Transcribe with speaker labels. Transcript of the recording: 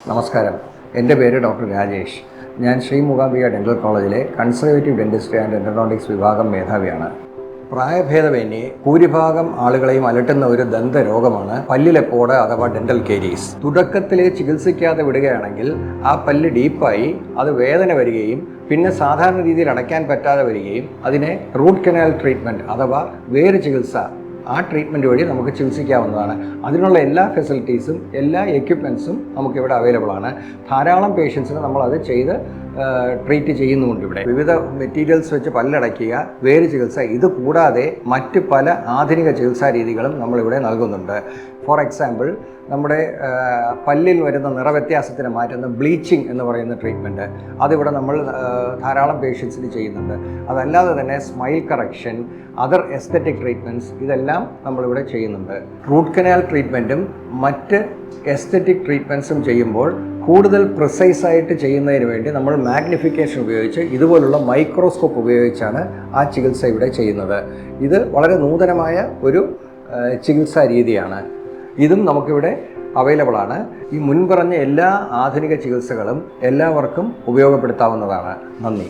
Speaker 1: നമസ്കാരം, എൻ്റെ പേര് ഡോക്ടർ രാജേഷ്. ഞാൻ ശ്രീ മൂകാംബിക ഡെൻ്റൽ കോളേജിലെ കൺസർവേറ്റീവ് ഡെൻറ്റിസ്ട്രി ആൻഡ് എൻഡോഡോണ്ടിക്സ് വിഭാഗം മേധാവിയാണ്. പ്രായഭേദമന്യേ ഭൂരിഭാഗം ആളുകളെയും അലട്ടുന്ന ഒരു ദന്തരോഗമാണ് പല്ലിലെപ്പോട് അഥവാ ഡെൻ്റൽ കേരീസ്. തുടക്കത്തിലെ ചികിത്സിക്കാതെ വിടുകയാണെങ്കിൽ ആ പല്ല് ഡീപ്പായി അത് വേദന വരികയും പിന്നെ സാധാരണ രീതിയിൽ അടയ്ക്കാൻ പറ്റാതെ വരികയും അതിനെ റൂട്ട് കനാൽ ട്രീറ്റ്മെൻറ്റ് അഥവാ വേര് ചികിത്സ ആ ട്രീറ്റ്മെൻറ്റ് വഴി നമുക്ക് ചികിത്സിക്കാവുന്നതാണ്. അതിനുള്ള എല്ലാ ഫെസിലിറ്റീസും എല്ലാ എക്യുപ്മെൻറ്റ്സും നമുക്കിവിടെ അവൈലബിൾ ആണ്. ധാരാളം പേഷ്യൻസിന് നമ്മളത് ചെയ്ത് ട്രീറ്റ് ചെയ്യുന്നുമുണ്ട്. ഇവിടെ വിവിധ മെറ്റീരിയൽസ് വെച്ച് പല്ലടയ്ക്കുക, വേര് ചികിത്സ, ഇത് കൂടാതെ മറ്റ് പല ആധുനിക ചികിത്സാ രീതികളും നമ്മളിവിടെ നൽകുന്നുണ്ട്. ഫോർ എക്സാമ്പിൾ, നമ്മുടെ പല്ലിൽ വരുന്ന നിറവ്യത്യാസത്തിന് മാറ്റുന്ന ബ്ലീച്ചിങ് എന്ന് പറയുന്ന ട്രീറ്റ്മെൻറ്റ് അതിവിടെ നമ്മൾ ധാരാളം പേഷ്യൻസിന് ചെയ്യുന്നുണ്ട്. അതല്ലാതെ തന്നെ smile correction, other aesthetic treatments ഇതെല്ലാം നമ്മളിവിടെ ചെയ്യുന്നുണ്ട്. റൂട്ട് കനാൽ ട്രീറ്റ്മെൻറ്റും മറ്റ് എസ്തെറ്റിക് ട്രീറ്റ്മെൻറ്റ്സും ചെയ്യുമ്പോൾ കൂടുതൽ പ്രിസൈസായിട്ട് ചെയ്യുന്നതിന് വേണ്ടി നമ്മൾ മാഗ്നിഫിക്കേഷൻ ഉപയോഗിച്ച് ഇതുപോലുള്ള മൈക്രോസ്കോപ്പ് ഉപയോഗിച്ചാണ് ആ ചികിത്സ ഇവിടെ ചെയ്യുന്നത്. ഇത് വളരെ നൂതനമായ ഒരു ചികിത്സാ രീതിയാണ്. ഇതും നമുക്കിവിടെ അവൈലബിൾ ആണ്. ഈ മുൻപറഞ്ഞ എല്ലാ ആധുനിക ചികിത്സകളും എല്ലാവർക്കും ഉപയോഗപ്പെടുത്താവുന്നതാണ്. നന്ദി.